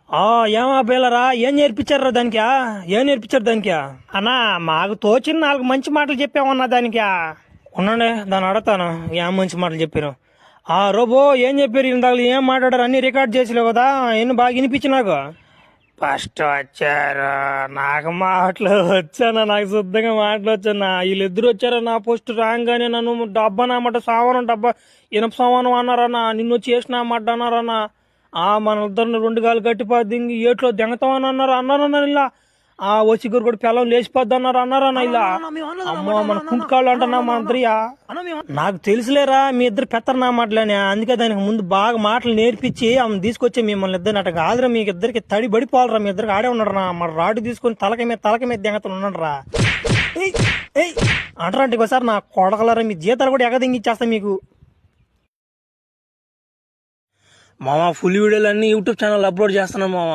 ఆ ఏమా పిల్లరా ఏం నేర్పించారా దానికి ఏం నేర్పించారు దానికి అన్నా మాకు తోచిన 4 మంచి మాటలు చెప్పామన్నా దానికి ఉండండి దాన్ని అడతాను ఏం మంచి మాటలు చెప్పారు. రోబో ఏం చెప్పారు ఇందాక ఏం మాట్లాడారు అన్ని రికార్డ్ చేసిలేవు కదా ఎన్ని బాగా వినిపించి నాకు. ఫస్ట్ వచ్చారు నాకు మాటలు వచ్చానా నాకు శుద్ధంగా మాటలు వచ్చానా వీళ్ళిద్దరు వచ్చారా నా పోస్ట్ రాగానే నన్ను డబ్బా నామాట సామానం డబ్బా ఇనప సామానం అన్నారన్నా నిన్ను వచ్చి వేసిన మాట అన్నారన్నా మన ఇద్దరిని 2 గాలు గట్టిపోద్ది ఏట్లో దెంగతామని అన్నారన్నా ఇలా వచ్చి కూడా పిల్లలు లేచిపోద్ది అన్నారన్నా ఇలా అమ్మో మన కుంటుకాళ్ళు అంటున్నా మా ఇద్దరియా నాకు తెలుసులేరా మీ ఇద్దరు పెత్తరు నా మాటలని అందుకే దానికి ముందు బాగా మాటలు నేర్పించి ఆమె తీసుకొచ్చి మిమ్మల్ని ఇద్దరిని అట్ట కాదురా మీకు ఇద్దరికి తడి పడిపోవాలరా మీ ఇద్దరికి ఆడే ఉన్నాడు రా మన రాడు తీసుకొని తలక మీద దెంగతలు ఉన్నాడు రా అంటారంటే ఒకసారి నా కొడకలరా మీ జీతాలు కూడా ఎగదింగిచ్చేస్తా మీకు. మామ ఫుల్ వీడియోలు అన్ని యూట్యూబ్ ఛానల్ అప్లోడ్ చేస్తున్నాను మామ.